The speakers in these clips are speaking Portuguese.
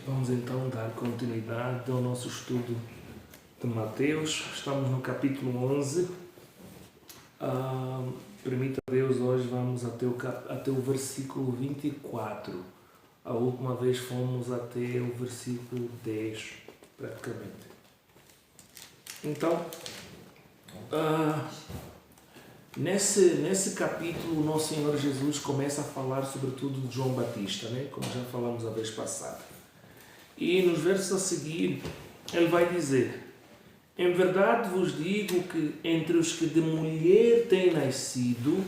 Vamos então dar continuidade ao nosso estudo de Mateus. Estamos no capítulo 11. Permita Deus, hoje vamos até o versículo 24. A última vez fomos até o versículo 10, praticamente. Então, nesse capítulo, o nosso Senhor Jesus começa a falar sobretudo de João Batista, né? Como já falamos a vez passada. E nos versos a seguir, ele vai dizer: em verdade vos digo que entre os que de mulher têm nascido,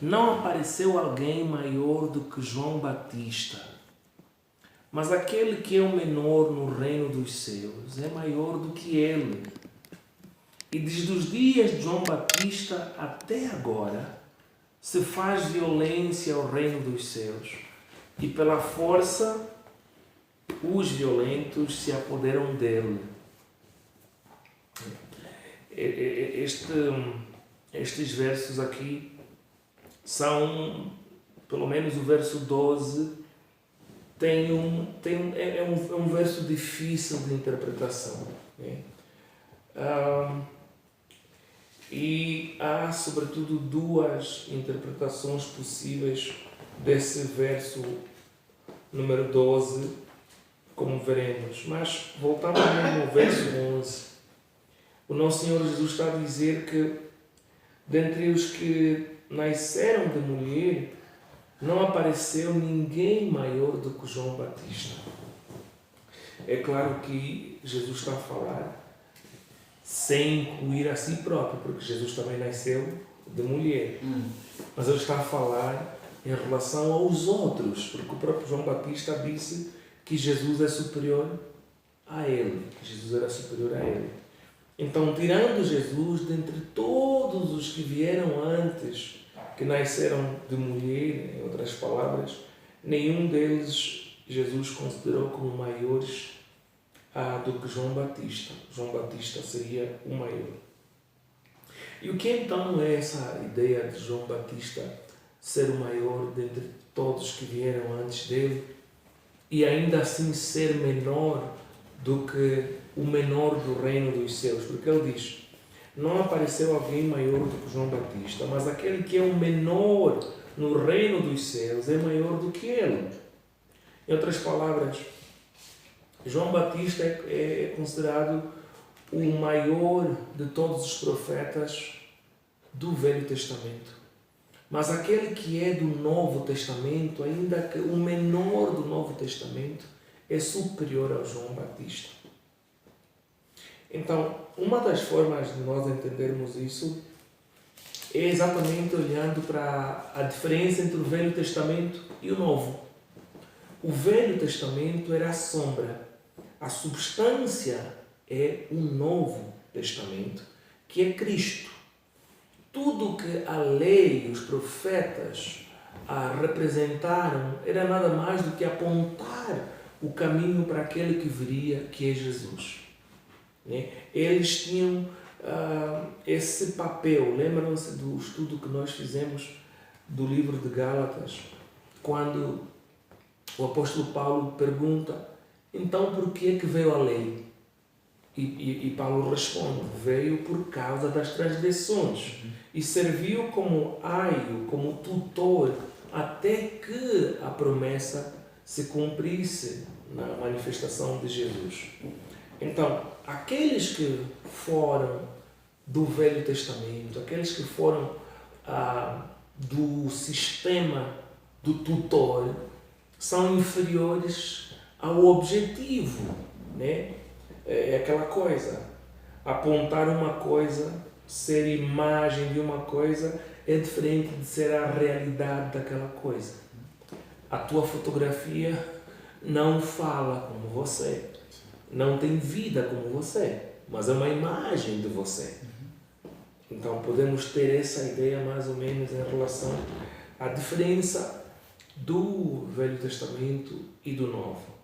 não apareceu alguém maior do que João Batista. Mas aquele que é o menor no reino dos céus é maior do que ele. E desde os dias de João Batista até agora, se faz violência ao reino dos céus, e pela força os violentos se apoderam dele. Estes versos aqui são, pelo menos o verso 12, é um verso difícil de interpretação. Né? E há, sobretudo, duas interpretações possíveis desse verso número 12, como veremos. Mas, voltando mesmo ao verso 11, o nosso Senhor Jesus está a dizer que, dentre os que nasceram de mulher, não apareceu ninguém maior do que João Batista. É claro que Jesus está a falar sem incluir a si próprio, porque Jesus também nasceu de mulher. Mas ele está a falar em relação aos outros, porque o próprio João Batista disse que Jesus é superior a ele, que Jesus era superior a ele. Então, tirando Jesus dentre todos os que vieram antes, que nasceram de mulher, em outras palavras, nenhum deles Jesus considerou como maiores do que João Batista. João Batista seria o maior. E o que então é essa ideia de João Batista ser o maior dentre todos que vieram antes dele e ainda assim ser menor do que o menor do reino dos céus? Porque ele diz: não apareceu alguém maior do que João Batista, mas aquele que é o menor no reino dos céus é maior do que ele. Em outras palavras, João Batista é considerado o maior de todos os profetas do Velho Testamento. Mas aquele que é do Novo Testamento, ainda que o menor do Novo Testamento, é superior ao João Batista. Então, uma das formas de nós entendermos isso é exatamente olhando para a diferença entre o Velho Testamento e o Novo. O Velho Testamento era a sombra. A substância é o Novo Testamento, que é Cristo. Tudo que a lei e os profetas representaram era nada mais do que apontar o caminho para aquele que viria, que é Jesus. Né? Eles tinham esse papel. Lembram-se do estudo que nós fizemos do livro de Gálatas, quando o apóstolo Paulo pergunta: então por que é que veio a lei? E Paulo responde: veio por causa das transgressões e serviu como aio, como tutor, até que a promessa se cumprisse na manifestação de Jesus. Então, aqueles que foram do Velho Testamento, aqueles que foram do sistema do tutor, são inferiores ao objetivo, né? É aquela coisa, apontar uma coisa, ser imagem de uma coisa, é diferente de ser a realidade daquela coisa. A tua fotografia não fala como você, não tem vida como você, mas é uma imagem de você. Então podemos ter essa ideia mais ou menos em relação à diferença do Velho Testamento e do Novo.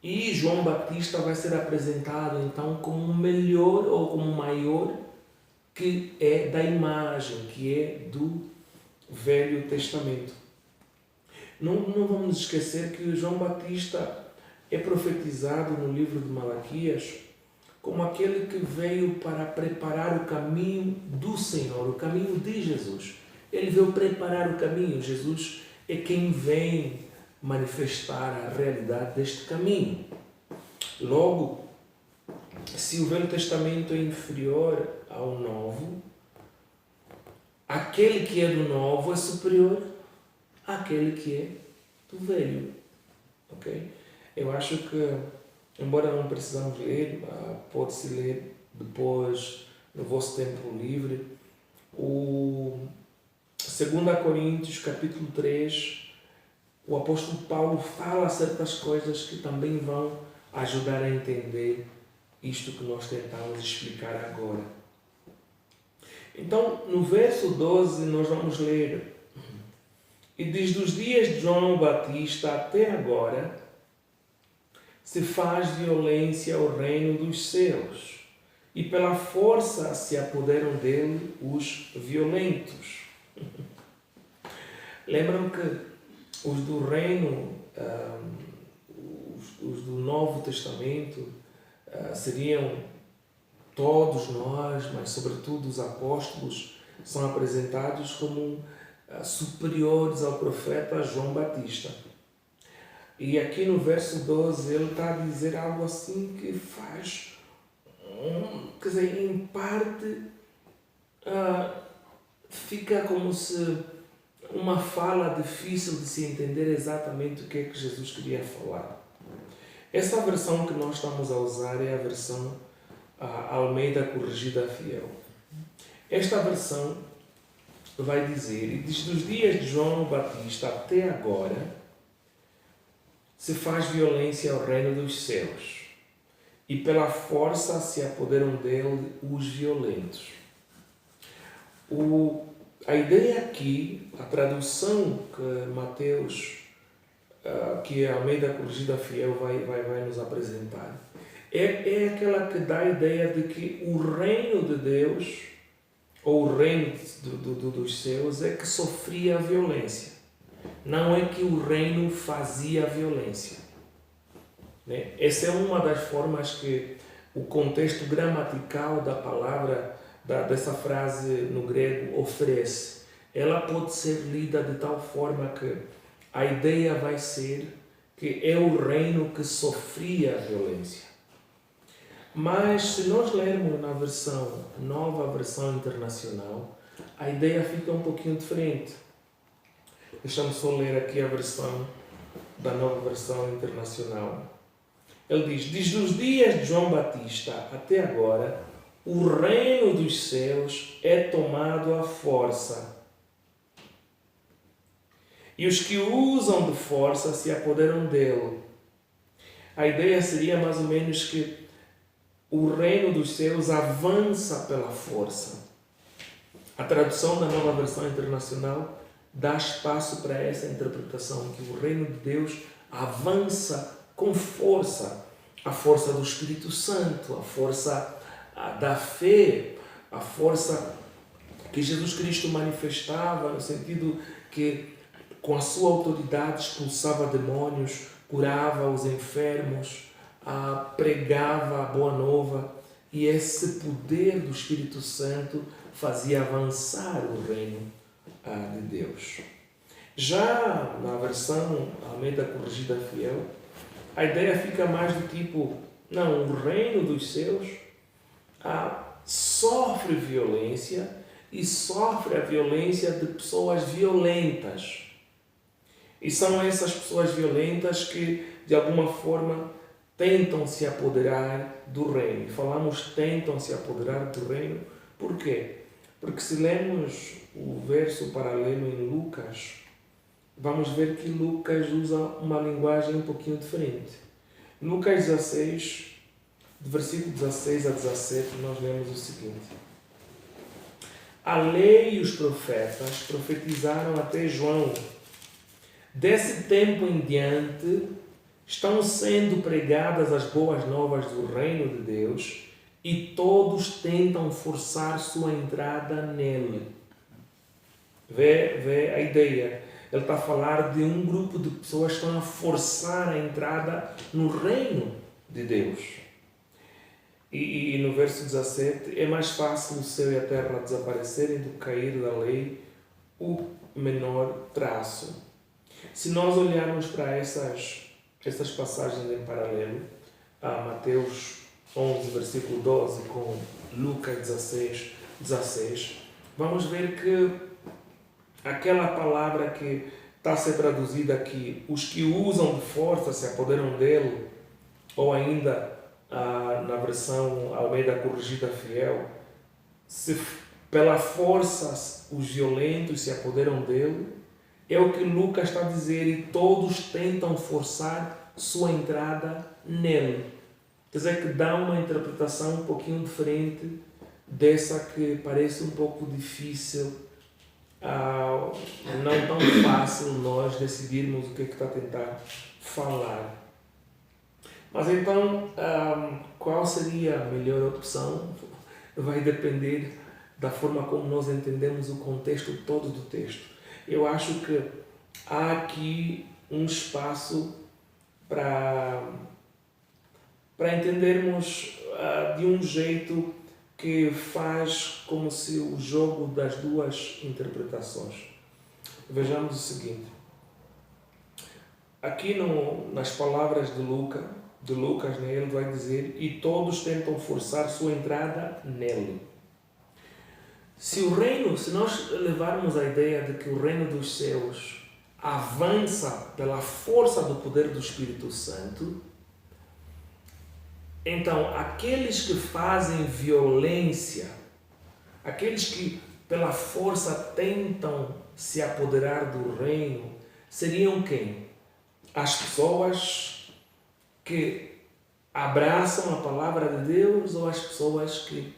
E João Batista vai ser apresentado então como o melhor ou como o maior, que é da imagem, que é do Velho Testamento. Não vamos esquecer que João Batista é profetizado no livro de Malaquias como aquele que veio para preparar o caminho do Senhor, o caminho de Jesus. Ele veio preparar o caminho. Jesus é quem vem manifestar a realidade deste caminho. Logo, se o Velho Testamento é inferior ao Novo, aquele que é do Novo é superior àquele que é do Velho. Ok? Eu acho que, embora não precisamos ler, pode-se ler depois, no vosso tempo livre, o 2 Coríntios, capítulo 3, o apóstolo Paulo fala certas coisas que também vão ajudar a entender isto que nós tentamos explicar agora. Então, no verso 12, nós vamos ler: e desde os dias de João Batista até agora se faz violência ao reino dos céus, e pela força se apoderam dele os violentos. Lembram que os do reino, os do Novo Testamento, seriam todos nós, mas sobretudo os apóstolos, são apresentados como superiores ao profeta João Batista. E aqui no verso 12 ele está a dizer algo assim que faz, quer dizer, em parte fica como se uma fala difícil de se entender exatamente o que é que Jesus queria falar. Essa versão que nós estamos a usar é a versão Almeida Corrigida Fiel. Esta versão vai dizer: e desde os dias de João Batista até agora se faz violência ao reino dos céus, e pela força se apoderam dele os violentos. A ideia aqui, a tradução que Mateus, que a Almeida Corrigida Fiel vai nos apresentar, é aquela que dá a ideia de que o reino de Deus, ou o reino dos céus, é que sofria a violência. Não é que o reino fazia a violência. Né? Essa é uma das formas que o contexto gramatical da palavra, dessa frase no grego, oferece. Ela pode ser lida de tal forma que a ideia vai ser que é o reino que sofria a violência. Mas se nós lermos na versão, nova versão internacional, a ideia fica um pouquinho diferente. Deixa-me só ler aqui a versão da nova versão internacional. Ele diz: desde os dias de João Batista até agora, o reino dos céus é tomado à força, e os que o usam de força se apoderam dele. A ideia seria mais ou menos que o reino dos céus avança pela força. A tradução da nova versão internacional dá espaço para essa interpretação, que o reino de Deus avança com força. A força do Espírito Santo, a força da fé, a força que Jesus Cristo manifestava, no sentido que com a sua autoridade expulsava demônios, curava os enfermos, pregava a boa nova, e esse poder do Espírito Santo fazia avançar o reino de Deus. Já na versão Almeida Corrigida Fiel, a ideia fica mais do tipo: não, o reino dos céus sofre violência, e sofre a violência de pessoas violentas. E são essas pessoas violentas que, de alguma forma, tentam se apoderar do reino. E falamos tentam se apoderar do reino, por quê? Porque se lermos o verso paralelo em Lucas, vamos ver que Lucas usa uma linguagem um pouquinho diferente. Em Lucas 16, do versículo 16 a 17, nós lemos o seguinte: a lei e os profetas profetizaram até João. Desse tempo em diante, estão sendo pregadas as boas novas do reino de Deus, e todos tentam forçar sua entrada nele. Vê a ideia. Ele está a falar de um grupo de pessoas que estão a forçar a entrada no reino de Deus. E no verso 17, é mais fácil o céu e a terra desaparecerem do que cair da lei o menor traço. Se nós olharmos para essas passagens em paralelo, a Mateus 11, versículo 12, com Lucas 16, vamos ver que aquela palavra que está a ser traduzida aqui, os que usam de força se apoderam dele, ou ainda na versão Almeida Corrigida Fiel, se pela força os violentos se apoderam dele, é o que Lucas está a dizer, e todos tentam forçar sua entrada nele. Quer dizer que dá uma interpretação um pouquinho diferente dessa que parece um pouco difícil, não tão fácil nós decidirmos o que está a tentar falar. Mas então, qual seria a melhor opção? Vai depender da forma como nós entendemos o contexto todo do texto. Eu acho que há aqui um espaço para entendermos de um jeito que faz como se o jogo das duas interpretações. Vejamos o seguinte. Aqui nas palavras de Lucas, né, ele vai dizer: e todos tentam forçar sua entrada nele. Se nós levarmos a ideia de que o reino dos céus avança pela força do poder do Espírito Santo, então aqueles que fazem violência, aqueles que pela força tentam se apoderar do reino, seriam quem? As pessoas que abraçam a palavra de Deus, ou as pessoas que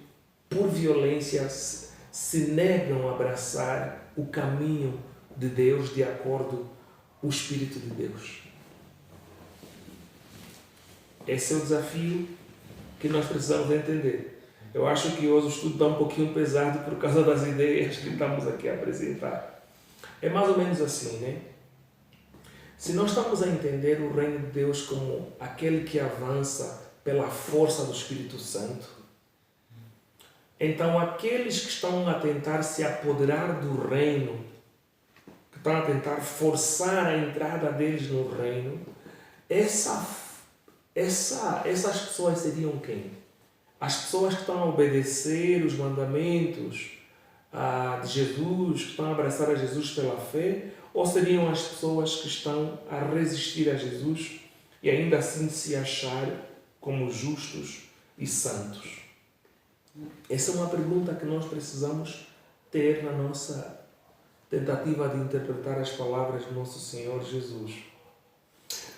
por violência se negam a abraçar o caminho de Deus de acordo com o Espírito de Deus? Esse é o desafio que nós precisamos entender. Eu acho que hoje o estudo está um pouquinho pesado por causa das ideias que estamos aqui a apresentar. É mais ou menos assim, né? Se nós estamos a entender o reino de Deus como aquele que avança pela força do Espírito Santo, então aqueles que estão a tentar se apoderar do reino, que estão a tentar forçar a entrada deles no reino, essas pessoas seriam quem? As pessoas que estão a obedecer os mandamentos de Jesus, que estão a abraçar a Jesus pela fé, ou seriam as pessoas que estão a resistir a Jesus e ainda assim se achar como justos e santos? Essa é uma pergunta que nós precisamos ter na nossa tentativa de interpretar as palavras do nosso Senhor Jesus.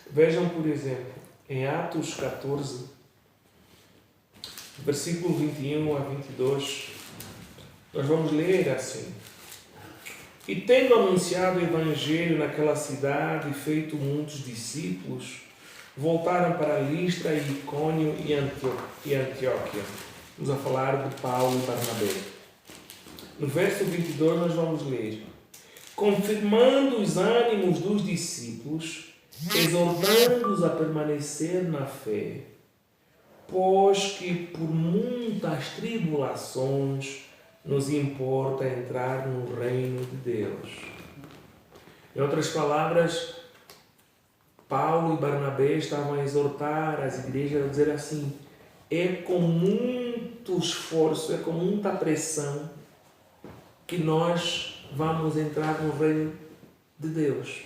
Vejam, por exemplo, em Atos 14, versículo 21 a 22, nós vamos ler assim: e tendo anunciado o Evangelho naquela cidade e feito muitos discípulos, voltaram para Listra, Icônio e Antioquia. Vamos a falar de Paulo e Barnabé. No verso 22 nós vamos ler: confirmando os ânimos dos discípulos, exortando-os a permanecer na fé, pois que por muitas tribulações nos importa entrar no reino de Deus. Em outras palavras, Paulo e Barnabé estavam a exortar as igrejas a dizer assim: é com muito esforço, é com muita pressão que nós vamos entrar no reino de Deus.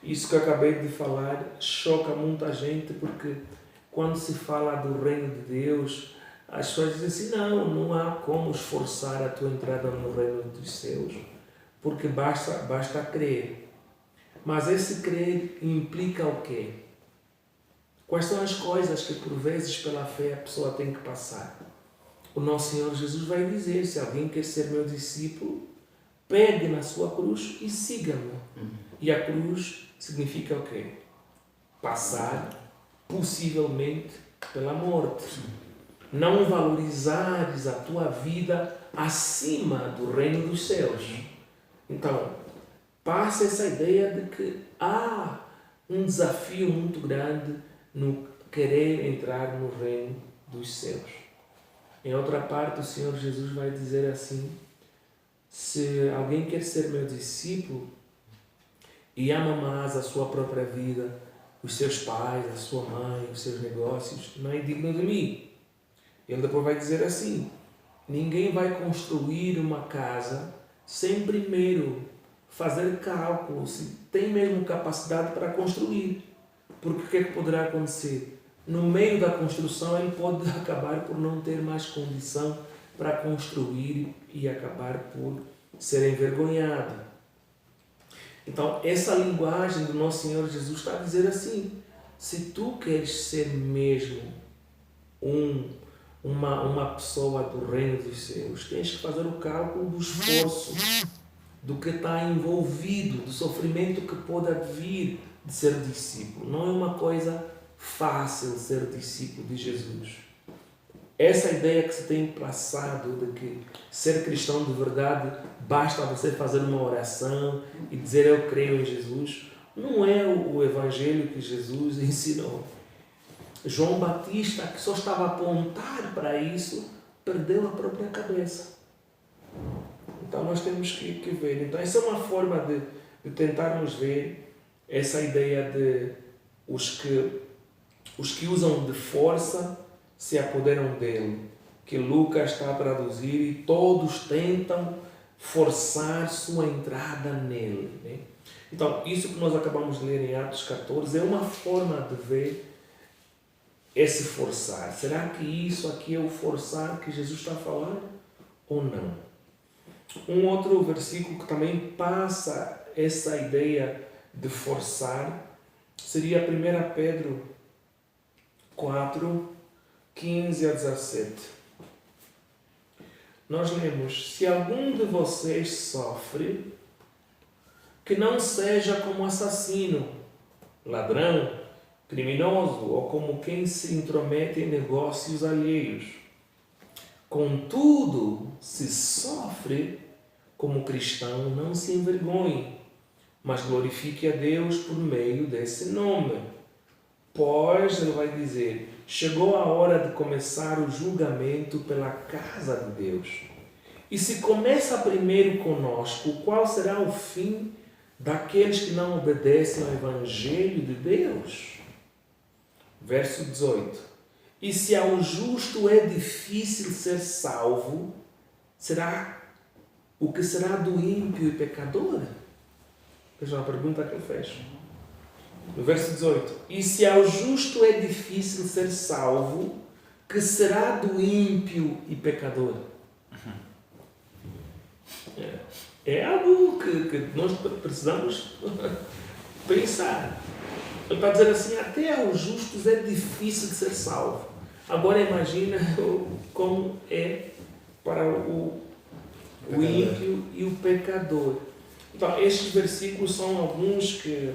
Isso que eu acabei de falar choca muita gente, porque quando se fala do reino de Deus, as pessoas dizem assim: não há como esforçar a tua entrada no reino dos céus, porque basta crer. Mas esse crer implica o quê? Quais são as coisas que por vezes pela fé a pessoa tem que passar? O nosso Senhor Jesus vai dizer: se alguém quer ser meu discípulo, pegue na sua cruz e siga-me. E a cruz significa o quê? Passar, possivelmente, pela morte. Não valorizares a tua vida acima do reino dos céus. Então, passa essa ideia de que há um desafio muito grande no querer entrar no reino dos céus. Em outra parte, o Senhor Jesus vai dizer assim: se alguém quer ser meu discípulo e ama mais a sua própria vida, os seus pais, a sua mãe, os seus negócios, não é digno de mim. Ele depois vai dizer assim: ninguém vai construir uma casa sem primeiro fazer cálculo se tem mesmo capacidade para construir. Porque o que é que poderá acontecer? No meio da construção ele pode acabar por não ter mais condição para construir e acabar por ser envergonhado. Então, essa linguagem do nosso Senhor Jesus está a dizer assim: se tu queres ser mesmo uma pessoa do reino dos céus, tens que fazer o cálculo do esforço, do que está envolvido, do sofrimento que pode vir de ser discípulo. Não é uma coisa fácil ser discípulo de Jesus. Essa ideia que se tem passado de que ser cristão de verdade basta você fazer uma oração e dizer eu creio em Jesus, não é o evangelho que Jesus ensinou. João Batista, que só estava a apontar para isso, perdeu a própria cabeça. Então nós temos que ver. Então essa é uma forma de tentarmos ver essa ideia de os que usam de força se apoderam dele, que Lucas está a traduzir, e todos tentam forçar sua entrada nele, né? Então, isso que nós acabamos de ler em Atos 14 é uma forma de ver esse forçar. Será que isso aqui é o forçar que Jesus está falando ou não? Um outro versículo que também passa essa ideia de forçar seria 1 Pedro 4, 15 a 17. Nós lemos: se algum de vocês sofre, que não seja como assassino, ladrão, criminoso ou como quem se intromete em negócios alheios. Contudo, se sofre como cristão, não se envergonhe, mas glorifique a Deus por meio desse nome. Pois, ele vai dizer, chegou a hora de começar o julgamento pela casa de Deus. E se começa primeiro conosco, qual será o fim daqueles que não obedecem ao Evangelho de Deus? Verso 18. E se ao justo é difícil ser salvo, o que será do ímpio e pecador? Veja a pergunta que ele fez. No verso 18. E se ao justo é difícil ser salvo, que será do ímpio e pecador? É algo que nós precisamos pensar. Ele está dizendo assim, até aos justos é difícil de ser salvo. Agora imagina como é para o ímpio e o pecador. Então, estes versículos são alguns que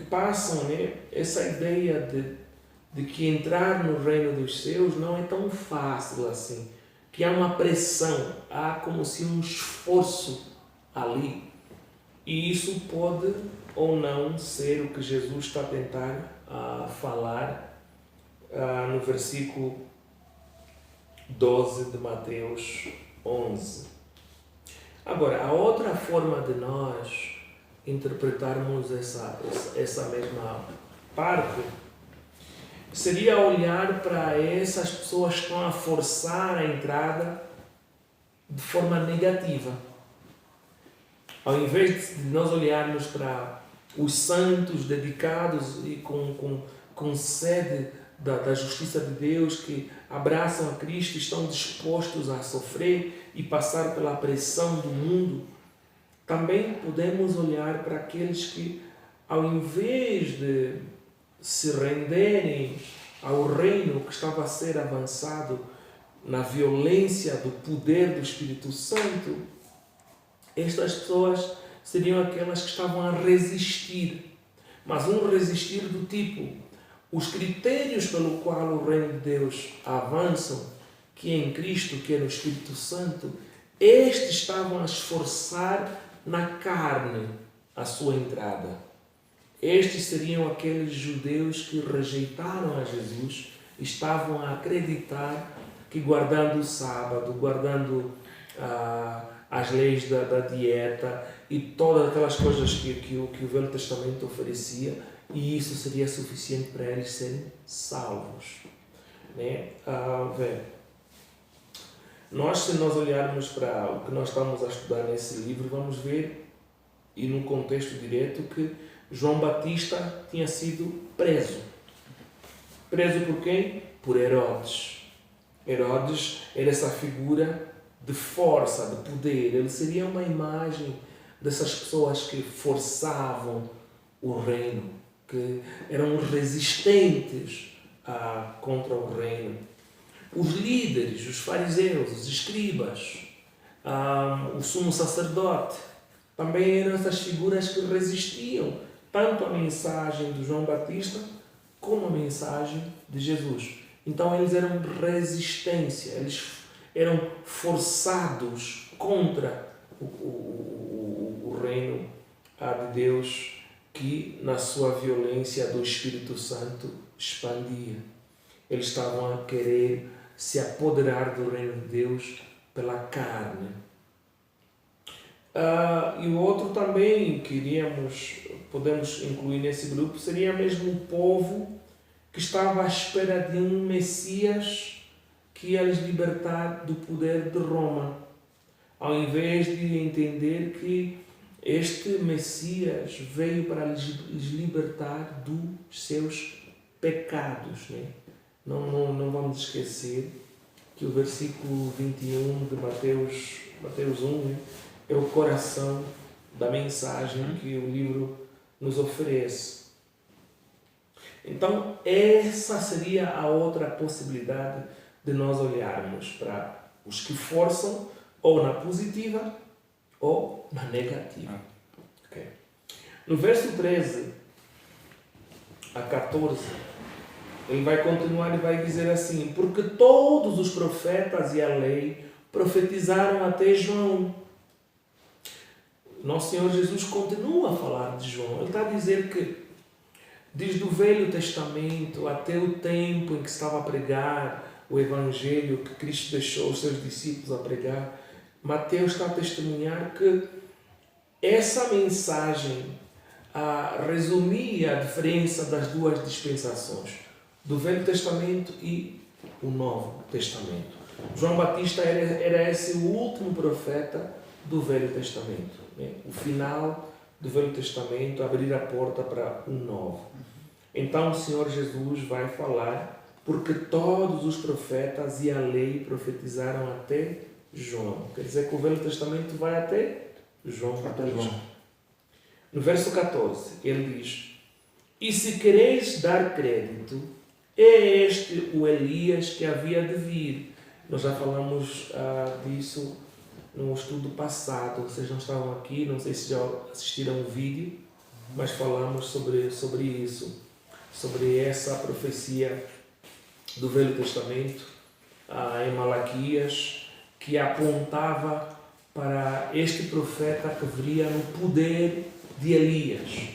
passam, né, essa ideia de que entrar no reino dos céus não é tão fácil assim. Que há uma pressão, há como se um esforço ali. E isso pode ou não ser o que Jesus está a tentar falar no versículo 12 de Mateus 11. Agora, a outra forma de nós interpretarmos essa mesma parte seria olhar para essas pessoas que estão a forçar a entrada de forma negativa. Ao invés de nós olharmos para os santos dedicados e com sede da justiça de Deus, que abraçam a Cristo e estão dispostos a sofrer e passar pela pressão do mundo, também podemos olhar para aqueles que, ao invés de se renderem ao reino que estava a ser avançado na violência do poder do Espírito Santo, estas pessoas seriam aquelas que estavam a resistir, mas um resistir do tipo, os critérios pelo qual o reino de Deus avançam, que é em Cristo, que é no Espírito Santo, estes estavam a esforçar na carne, a sua entrada. Estes seriam aqueles judeus que rejeitaram a Jesus, estavam a acreditar que guardando o sábado, guardando as leis da dieta e todas aquelas coisas que o Velho Testamento oferecia, e isso seria suficiente para eles serem salvos. Né? Se nós olharmos para o que nós estamos a estudar nesse livro, vamos ver, e no contexto direto, que João Batista tinha sido preso. Preso por quem? Por Herodes. Herodes era essa figura de força, de poder. Ele seria uma imagem dessas pessoas que forçavam o reino, que eram resistentes contra o reino. Os líderes, os fariseus, os escribas, o sumo sacerdote, também eram essas figuras que resistiam tanto à mensagem de João Batista como à mensagem de Jesus. Então eles eram resistência, eles eram forçados contra o reino de Deus, que na sua violência do Espírito Santo expandia. Eles estavam a querer se apoderar do reino de Deus pela carne. E o outro também que podemos incluir nesse grupo, seria mesmo o povo que estava à espera de um Messias que ia lhes libertar do poder de Roma, ao invés de entender que este Messias veio para lhes libertar dos seus pecados. Né? Não vamos esquecer que o versículo 21 de Mateus 1, né, é o coração da mensagem que o livro nos oferece. Então, essa seria a outra possibilidade de nós olharmos para os que forçam, ou na positiva ou na negativa. Okay. No verso 13 a 14, ele vai continuar e vai dizer assim: porque todos os profetas e a lei profetizaram até João. Nosso Senhor Jesus continua a falar de João. Ele está a dizer que desde o Velho Testamento até o tempo em que estava a pregar o Evangelho que Cristo deixou os seus discípulos a pregar, Mateus está a testemunhar que essa mensagem resumia a diferença das duas dispensações, do Velho Testamento e o Novo Testamento. João Batista era esse o último profeta do Velho Testamento, né? O final do Velho Testamento, abrir a porta para o Novo. Então o Senhor Jesus vai falar, porque todos os profetas e a lei profetizaram até João. Quer dizer que o Velho Testamento vai até João. No verso 14, ele diz: e se quereis dar crédito, é este o Elias que havia de vir. Nós já falamos disso no estudo passado. Vocês não estavam aqui, não sei se já assistiram o vídeo, mas falamos sobre isso, sobre essa profecia do Velho Testamento em Malaquias, que apontava para este profeta que viria no poder de Elias.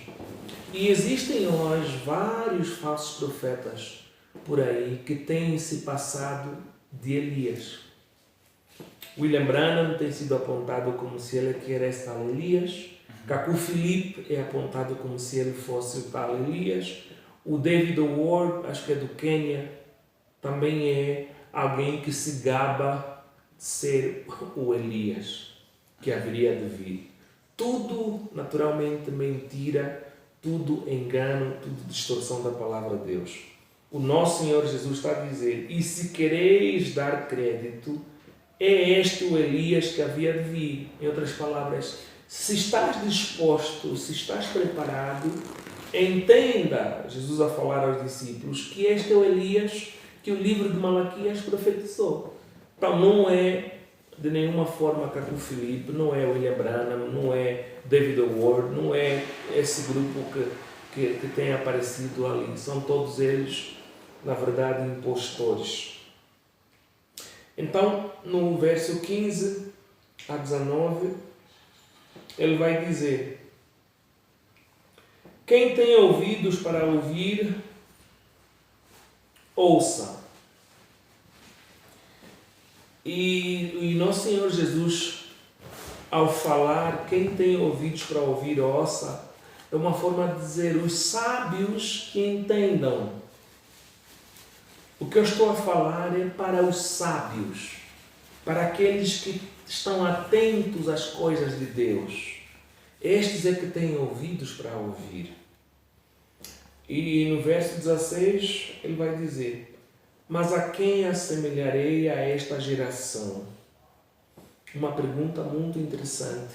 E existem hoje vários falsos profetas por aí que têm se passado de Elias. William Branham tem sido apontado como se ele quisesse tal Elias. Kaku Philippe é apontado como se ele fosse o tal Elias. O David Ward, acho que é do Quênia, também é alguém que se gaba de ser o Elias que haveria de vir. Tudo, naturalmente, mentira, tudo engano, tudo distorção da palavra de Deus. O nosso Senhor Jesus está a dizer: e se quereis dar crédito, é este o Elias que havia de vir. Em outras palavras, se estás disposto, se estás preparado, entenda, Jesus a falar aos discípulos, que este é o Elias que o livro de Malaquias profetizou. Então não é de nenhuma forma Kaku Philippe, não é William Branham, não é David Ward, não é esse grupo que tem aparecido ali. São todos eles, na verdade, impostores. Então, no verso 15 a 19, ele vai dizer: Quem tem ouvidos para ouvir, ouça. E nosso Senhor Jesus, ao falar, quem tem ouvidos para ouvir, ouça, é uma forma de dizer, os sábios que entendam. O que eu estou a falar é para os sábios, para aqueles que estão atentos às coisas de Deus. Estes é que têm ouvidos para ouvir. E no verso 16 ele vai dizer, mas a quem assemelharei a esta geração? Uma pergunta muito interessante.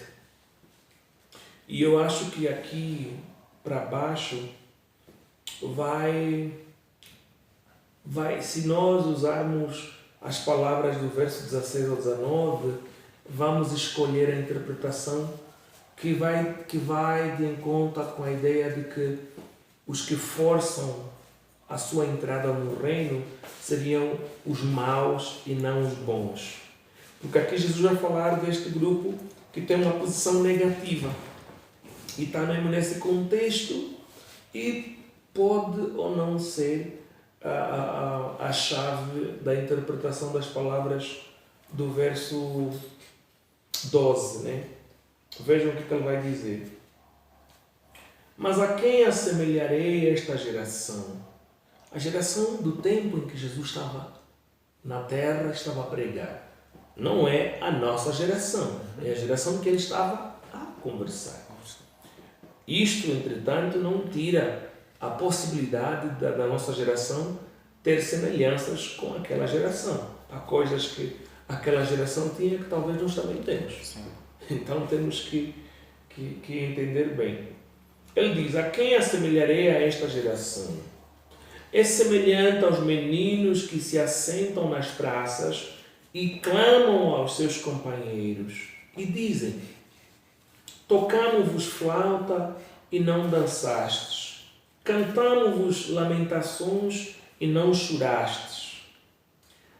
E eu acho que aqui para baixo vai, se nós usarmos as palavras do verso 16 ao 19, vamos escolher a interpretação que vai de encontro com a ideia de que os que forçam a sua entrada no reino seriam os maus e não os bons. Porque aqui Jesus vai falar deste grupo que tem uma posição negativa. E está mesmo nesse contexto e pode ou não ser a chave da interpretação das palavras do verso 12, né? Vejam o que ele vai dizer. Mas a quem assemelharei esta geração? A geração do tempo em que Jesus estava na terra, estava a pregar. Não é a nossa geração, é a geração que ele estava a conversar. Isto, entretanto, não tira a possibilidade da nossa geração ter semelhanças com aquela geração. Há coisas que aquela geração tinha que talvez nós também temos. Sim. Então temos que entender bem. Ele diz, a quem assemelharei a esta geração? É semelhante aos meninos que se assentam nas praças e clamam aos seus companheiros e dizem, tocamo-vos flauta e não dançastes, cantamo-vos lamentações e não chorastes.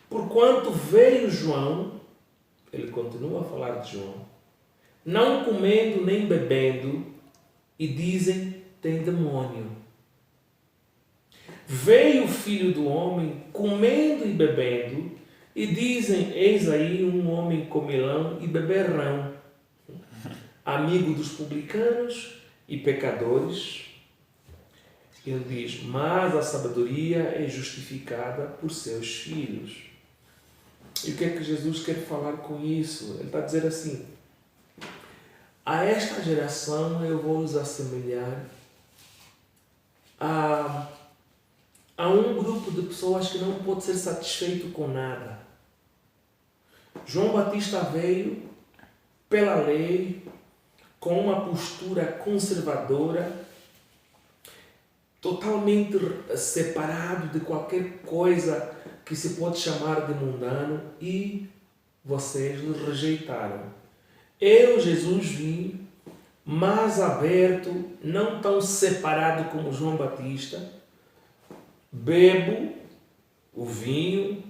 Porquanto veio João, ele continua a falar de João, não comendo nem bebendo, e dizem, tem demônio. Veio o Filho do Homem comendo e bebendo, e dizem, eis aí um homem comilão e beberrão, amigo dos publicanos e pecadores. Ele diz, mas a sabedoria é justificada por seus filhos. E o que é que Jesus quer falar com isso? Ele está a dizer assim, a esta geração eu vou os assemelhar a um grupo de pessoas que não pode ser satisfeito com nada. João Batista veio pela lei, com uma postura conservadora, totalmente separado de qualquer coisa que se pode chamar de mundano, e vocês o rejeitaram. Eu, Jesus, vim mais aberto, não tão separado como João Batista, bebo o vinho,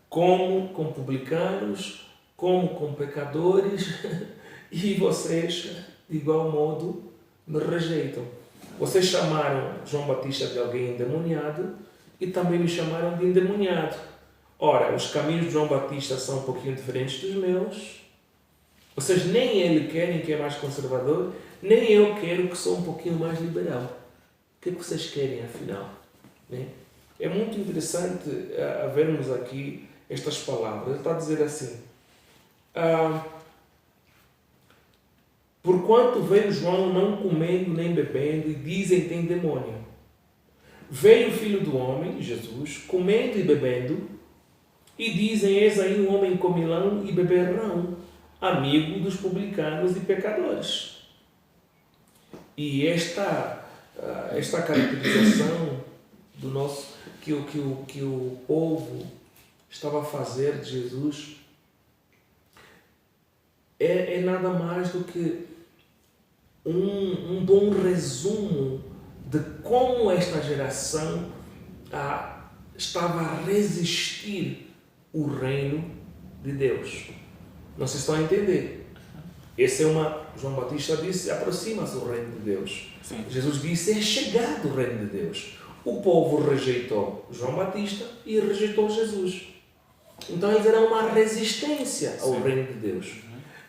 como com publicanos, como com pecadores, e vocês, de igual modo, me rejeitam. Vocês chamaram João Batista de alguém endemoniado e também me chamaram de endemoniado. Ora, os caminhos de João Batista são um pouquinho diferentes dos meus. Vocês nem ele querem, que é mais conservador, nem eu quero, que sou um pouquinho mais liberal. O que é que vocês querem, afinal? Né? É muito interessante vermos aqui estas palavras. Ele está a dizer assim, porquanto veio João não comendo nem bebendo, e dizem tem demônio. Veio o Filho do Homem, Jesus, comendo e bebendo, e dizem, eis aí um homem comilão e beberrão, amigo dos publicanos e pecadores. E esta caracterização do nosso, que o povo estava a fazer de Jesus é nada mais do que um bom resumo de como esta geração estava a resistir o reino de Deus. Não se estão a entender. João Batista disse, aproxima-se o reino de Deus. Sim. Jesus disse, é chegado o reino de Deus. O povo rejeitou João Batista e rejeitou Jesus. Então eles eram uma resistência ao reino de Deus.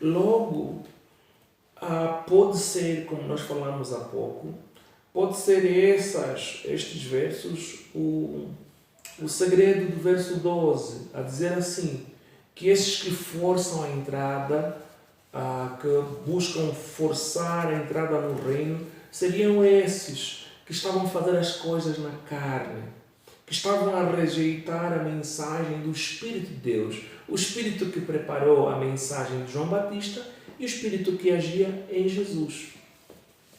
Logo, pode ser, como nós falamos há pouco, pode ser estes versos, o segredo do verso 12, a dizer assim, que esses que forçam a entrada, que buscam forçar a entrada no reino, seriam esses que estavam a fazer as coisas na carne, que estavam a rejeitar a mensagem do Espírito de Deus, o Espírito que preparou a mensagem de João Batista e o Espírito que agia em Jesus.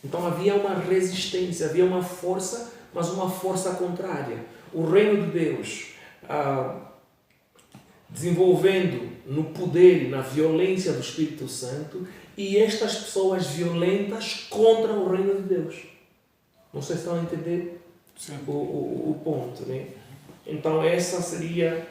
Então havia uma resistência, havia uma força, mas uma força contrária. O reino de Deus desenvolvendo no poder e na violência do Espírito Santo e estas pessoas violentas contra o reino de Deus. Não sei se estão a entender o ponto, né? Então essa seria,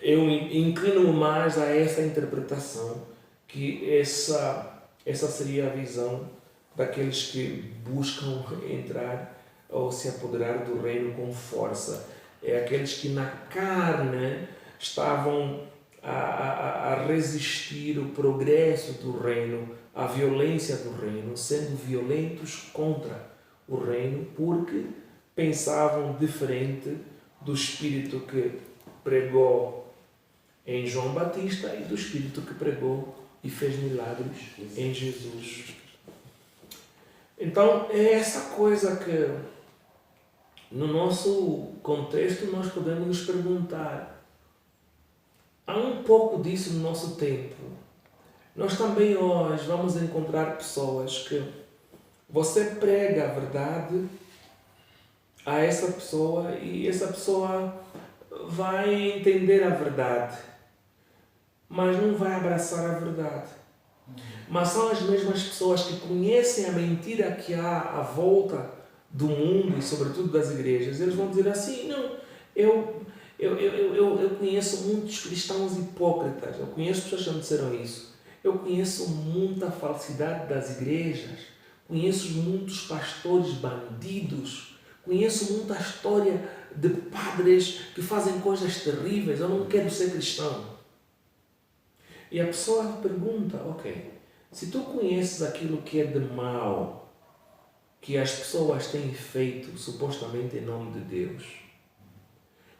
eu inclino mais a essa interpretação, que essa seria a visão daqueles que buscam entrar ou se apoderar do reino com força. É aqueles que na carne estavam a resistir o progresso do reino, a violência do reino, sendo violentos contra o reino, porque pensavam diferente do Espírito que pregou em João Batista e do Espírito que pregou e fez milagres em Jesus. Então, é essa coisa que, no nosso contexto, nós podemos nos perguntar. Há um pouco disso no nosso tempo. Nós também hoje vamos encontrar pessoas que você prega a verdade a essa pessoa e essa pessoa vai entender a verdade, mas não vai abraçar a verdade. Mas são as mesmas pessoas que conhecem a mentira que há à volta do mundo e sobretudo das igrejas. Eles vão dizer assim, não, eu conheço muitos cristãos hipócritas, eu conheço pessoas que já me disseram isso, eu conheço muita falsidade das igrejas, conheço muitos pastores bandidos, conheço muita história de padres que fazem coisas terríveis, eu não quero ser cristão. E a pessoa pergunta, ok, se tu conheces aquilo que é de mal, que as pessoas têm feito supostamente em nome de Deus,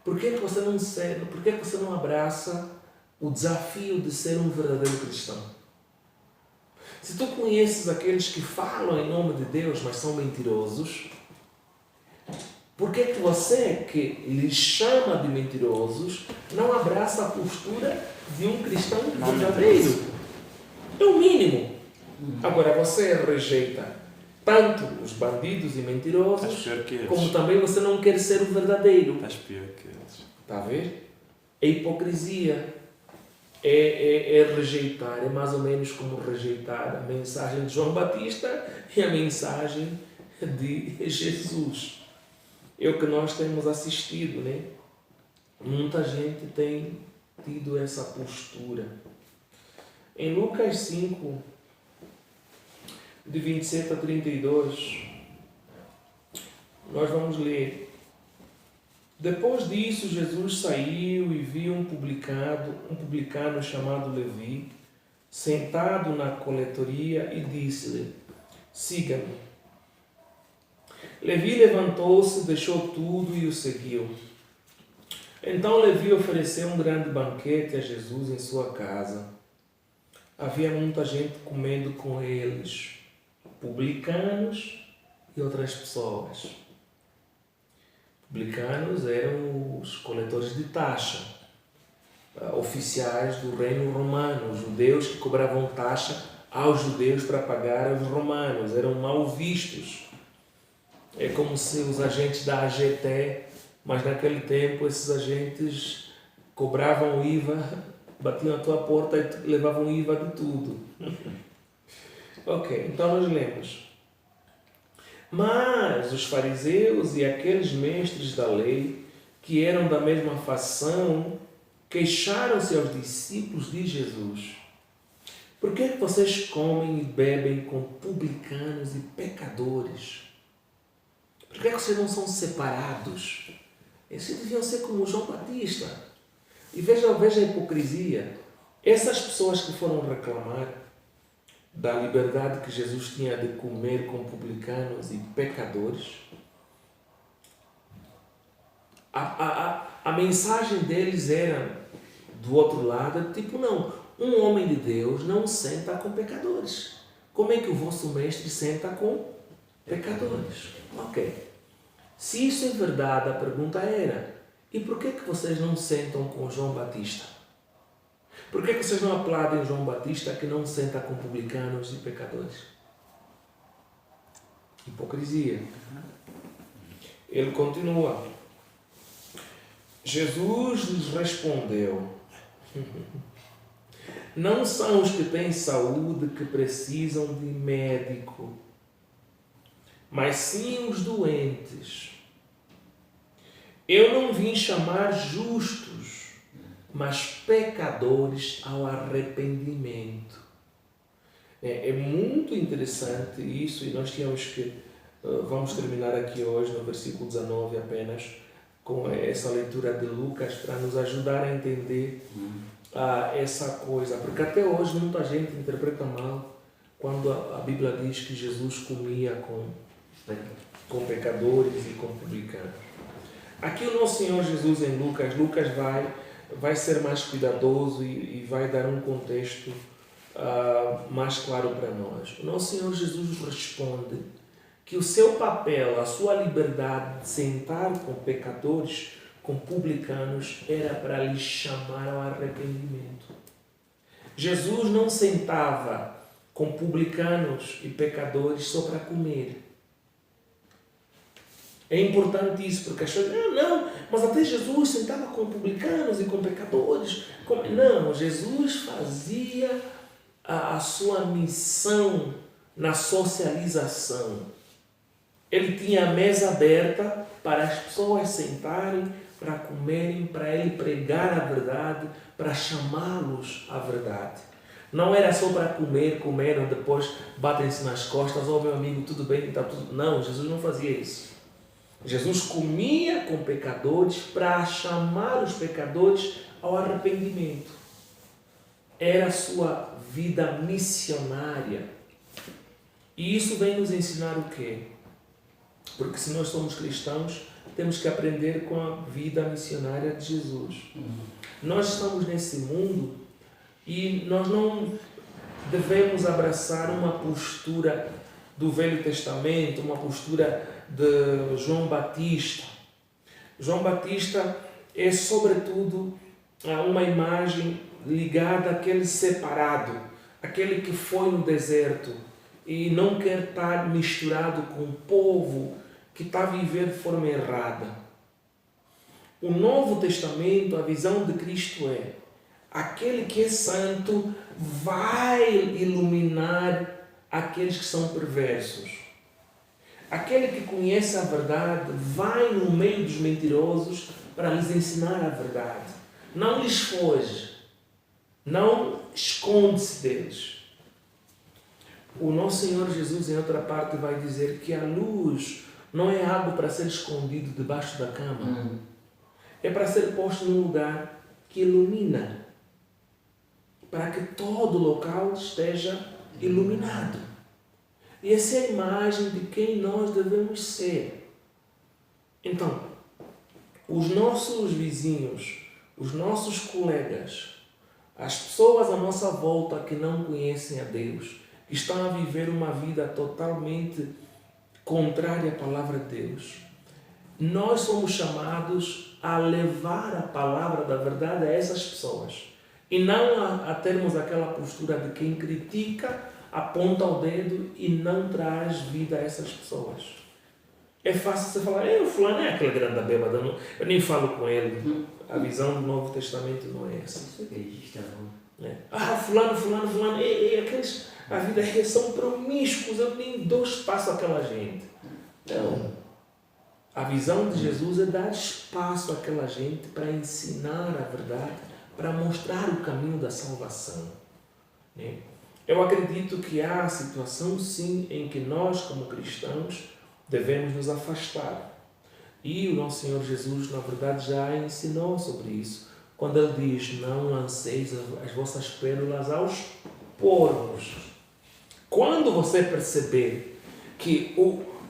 por que você não abraça o desafio de ser um verdadeiro cristão? Se tu conheces aqueles que falam em nome de Deus, mas são mentirosos, por que você, que lhes chama de mentirosos, não abraça a postura de um cristão verdadeiro? É o mínimo. Agora, você rejeita tanto os bandidos e mentirosos, como também você não quer ser o verdadeiro. Estás pior que eles. Está a ver? É hipocrisia. É rejeitar. É mais ou menos como rejeitar a mensagem de João Batista e a mensagem de Jesus. É o que nós temos assistido, né? Muita gente tem tido essa postura. Em Lucas 5, de 27 a 32, nós vamos ler. Depois disso, Jesus saiu e viu um publicano chamado Levi, sentado na coletoria e disse-lhe, siga-me. Levi levantou-se, deixou tudo e o seguiu. Então Levi ofereceu um grande banquete a Jesus em sua casa. Havia muita gente comendo com eles, publicanos e outras pessoas. Publicanos eram os coletores de taxa, oficiais do reino romano, judeus que cobravam taxa aos judeus para pagar aos romanos, eram mal vistos. É como se os agentes da AGT, mas naquele tempo esses agentes cobravam IVA, batiam a tua porta e levavam IVA de tudo. Ok, então nós lemos. Mas os fariseus e aqueles mestres da lei, que eram da mesma fação, queixaram-se aos discípulos de Jesus. Por que vocês comem e bebem com publicanos e pecadores? Por que vocês não são separados? Esses deviam ser como João Batista. E veja a hipocrisia. Essas pessoas que foram reclamar da liberdade que Jesus tinha de comer com publicanos e pecadores, a mensagem deles era, do outro lado, tipo, não, um homem de Deus não senta com pecadores. Como é que o vosso mestre senta com pecadores? Ok. Se isso é verdade, a pergunta era, e por que vocês não sentam com João Batista? Por que vocês não aplaudem João Batista que não senta com publicanos e pecadores? Hipocrisia. Ele continua. Jesus lhes respondeu: não são os que têm saúde que precisam de médico, mas sim os doentes. Eu não vim chamar justos, mas pecadores ao arrependimento. É muito interessante isso, e nós tínhamos que... Vamos terminar aqui hoje no versículo 19 apenas, com essa leitura de Lucas, para nos ajudar a entender essa coisa. Porque até hoje muita gente interpreta mal quando a Bíblia diz que Jesus comia com pecadores e com publicanos. Aqui o nosso Senhor Jesus em Lucas vai ser mais cuidadoso e vai dar um contexto mais claro para nós. O nosso Senhor Jesus responde que o seu papel, a sua liberdade de sentar com pecadores, com publicanos, era para lhes chamar ao arrependimento. Jesus não sentava com publicanos e pecadores só para comer. É importante isso, porque as pessoas dizem, não, mas até Jesus sentava com publicanos e com pecadores. Não, Jesus fazia a sua missão na socialização. Ele tinha a mesa aberta para as pessoas sentarem, para comerem, para ele pregar a verdade, para chamá-los à verdade. Não era só para comeram, depois batem-se nas costas, meu amigo, tudo bem, está tudo... Não, Jesus não fazia isso. Jesus comia com pecadores para chamar os pecadores ao arrependimento. Era a sua vida missionária. E isso vem nos ensinar o quê? Porque se nós somos cristãos, temos que aprender com a vida missionária de Jesus. Nós estamos nesse mundo e nós não devemos abraçar uma postura do Velho Testamento, uma postura de João Batista. João Batista é, sobretudo, uma imagem ligada àquele separado, aquele que foi no deserto e não quer estar misturado com o povo que está a viver de forma errada. O Novo Testamento, a visão de Cristo é: aquele que é santo vai iluminar aqueles que são perversos. Aquele que conhece a verdade vai no meio dos mentirosos para lhes ensinar a verdade. Não lhes foge. Não esconde-se deles. O nosso Senhor Jesus, em outra parte, vai dizer que a luz não é algo para ser escondido debaixo da cama. É para ser posto num lugar que ilumina. Para que todo o local esteja iluminado. E essa é a imagem de quem nós devemos ser. Então, os nossos vizinhos, os nossos colegas, as pessoas à nossa volta que não conhecem a Deus, que estão a viver uma vida totalmente contrária à palavra de Deus, nós somos chamados a levar a palavra da verdade a essas pessoas. E não a termos aquela postura de quem critica, aponta o dedo e não traz vida a essas pessoas. É fácil você falar, o fulano é aquele grande bêbado, eu nem falo com ele. A visão do Novo Testamento não é essa. Fulano, aqueles, a vida é são promíscuos, eu nem dou espaço àquela gente. Não. A visão de Jesus é dar espaço àquela gente para ensinar a verdade, para mostrar o caminho da salvação. Eu acredito que há situação, sim, em que nós, como cristãos, devemos nos afastar. E o nosso Senhor Jesus, na verdade, já ensinou sobre isso. Quando Ele diz, não lanceis as vossas pérolas aos porcos. Quando você perceber que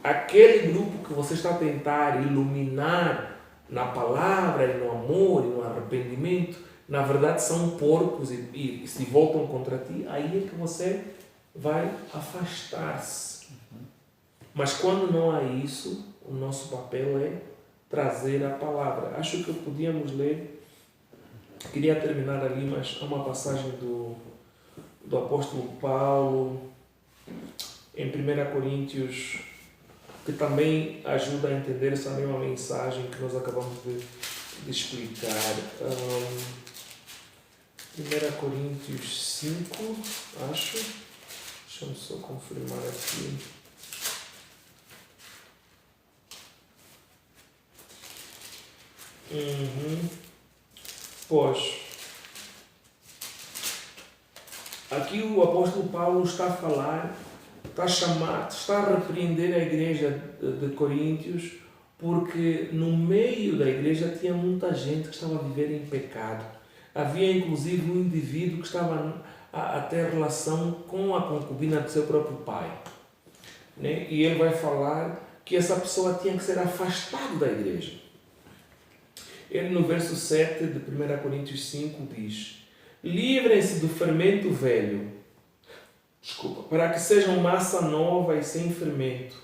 aquele grupo que você está a tentar iluminar na palavra e no amor e no arrependimento, na verdade são porcos e se voltam contra ti, aí é que você vai afastar-se. Mas quando não há isso, o nosso papel é trazer a palavra. Acho que podíamos ler, queria terminar ali, mas há uma passagem do apóstolo Paulo em 1 Coríntios que também ajuda a entender essa mesma mensagem que nós acabamos de explicar. 1 Coríntios 5, acho. Deixa-me só confirmar aqui. Pois, aqui o apóstolo Paulo está a falar, está a repreender a igreja de Coríntios, porque no meio da igreja tinha muita gente que estava a viver em pecado. Havia inclusive um indivíduo que estava a ter relação com a concubina do seu próprio pai. Né? E ele vai falar que essa pessoa tinha que ser afastada da igreja. Ele no verso 7 de 1 Coríntios 5 diz: livrem-se do fermento velho, para que sejam massa nova e sem fermento,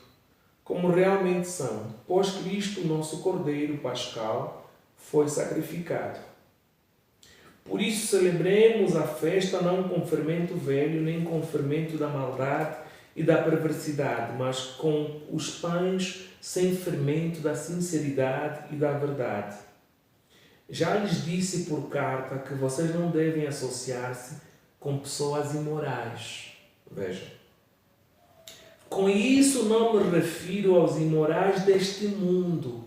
como realmente são, pois Cristo, nosso Cordeiro Pascal, foi sacrificado. Por isso celebremos a festa não com fermento velho, nem com fermento da maldade e da perversidade, mas com os pães sem fermento da sinceridade e da verdade. Já lhes disse por carta que vocês não devem associar-se com pessoas imorais. Vejam. Com isso não me refiro aos imorais deste mundo,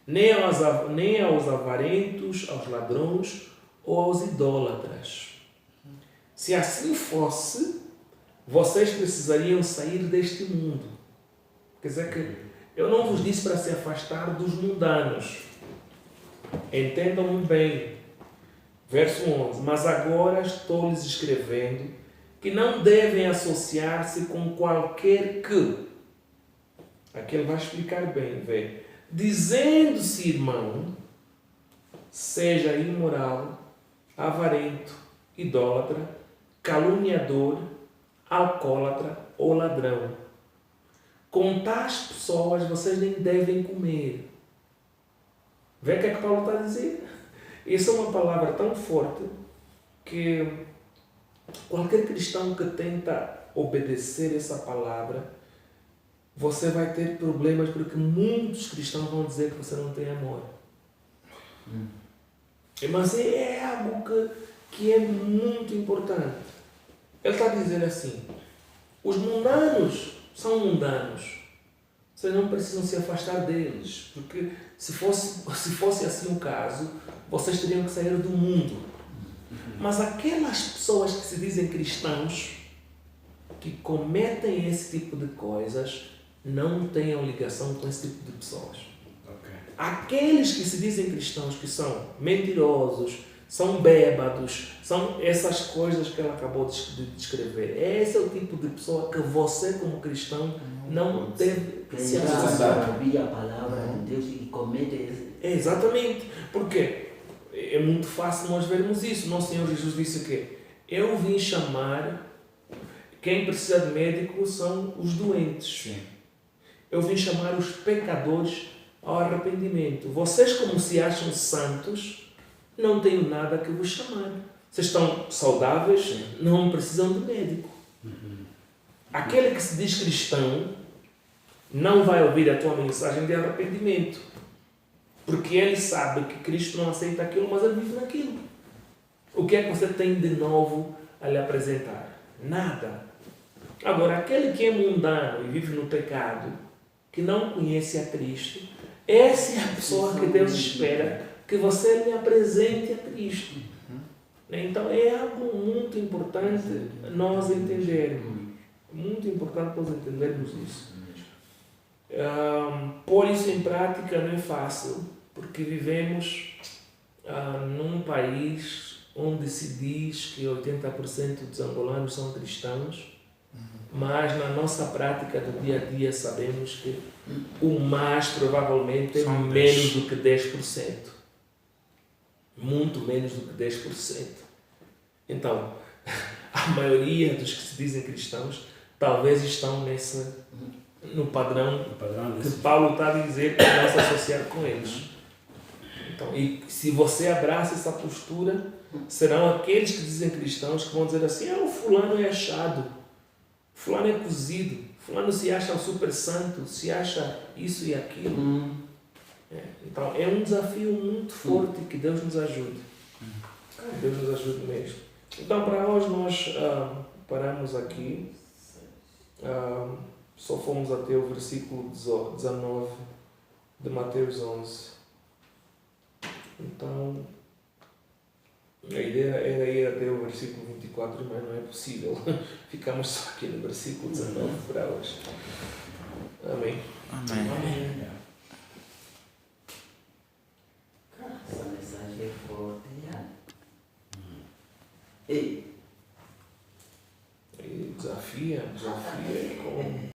nem aos avarentos, aos ladrões ou aos idólatras. Se assim fosse, vocês precisariam sair deste mundo. Quer dizer que eu não vos disse para se afastar dos mundanos. Entendam-me bem. Verso 11. Mas agora estou-lhes escrevendo que não devem associar-se com qualquer que. Aqui ele vai explicar bem, vê. Dizendo-se irmão, seja imoral, avarento, idólatra, caluniador, alcoólatra ou ladrão. Com tais pessoas vocês nem devem comer. Vê o que é que Paulo está a dizer? Isso é uma palavra tão forte que qualquer cristão que tenta obedecer essa palavra, você vai ter problemas, porque muitos cristãos vão dizer que você não tem amor. Mas é algo que é muito importante. Ele está a dizer assim: os mundanos são mundanos. Vocês não precisam se afastar deles, porque se fosse assim o caso, vocês teriam que sair do mundo. Mas aquelas pessoas que se dizem cristãos, que cometem esse tipo de coisas, não tenham ligação com esse tipo de pessoas. Okay. Aqueles que se dizem cristãos, que são mentirosos, são bêbados, são essas coisas que ela acabou de descrever. Esse é o tipo de pessoa que você, como cristão, não deve se associar. Ouvir a palavra de Deus e comete isso. Exatamente. Porque é muito fácil nós vermos isso. Nosso Senhor Jesus disse que eu vim chamar, quem precisa de médico são os doentes. Sim. Eu vim chamar os pecadores ao arrependimento. Vocês, como se acham santos, não tenho nada que vos chamar. Vocês estão saudáveis, sim, não precisam de médico. Aquele que se diz cristão não vai ouvir a tua mensagem de arrependimento, porque ele sabe que Cristo não aceita aquilo, mas ele vive naquilo. O que é que você tem de novo a lhe apresentar? Nada. Agora, aquele que é mundano e vive no pecado, que não conhece a Cristo, essa é a pessoa que Deus espera que você lhe apresente a Cristo. né? Então é algo muito importante nós entendermos. Muito importante nós entendermos isso. Pôr isso em prática não é fácil, porque vivemos num país onde se diz que 80% dos angolanos são cristãos, mas na nossa prática do dia a dia sabemos que o mais provavelmente é menos do que 10%. Muito menos do que 10%. Então, a maioria dos que se dizem cristãos talvez estão no padrão que Paulo está a dizer para não se associar com eles. Então, e se você abraça essa postura, serão aqueles que dizem cristãos que vão dizer assim: o fulano é achado, fulano é cozido, fulano se acha um super santo, se acha isso e aquilo. Então é um desafio muito forte, que Deus nos ajude. Deus nos ajude mesmo. Então para hoje nós paramos aqui. Só fomos até o versículo 19 de Mateus 11. Então, a ideia era ir até o versículo 24, mas não é possível. Ficamos só aqui no versículo 19 para hoje. Amém. Amém. Essa mensagem é forte. Ei. Desafia com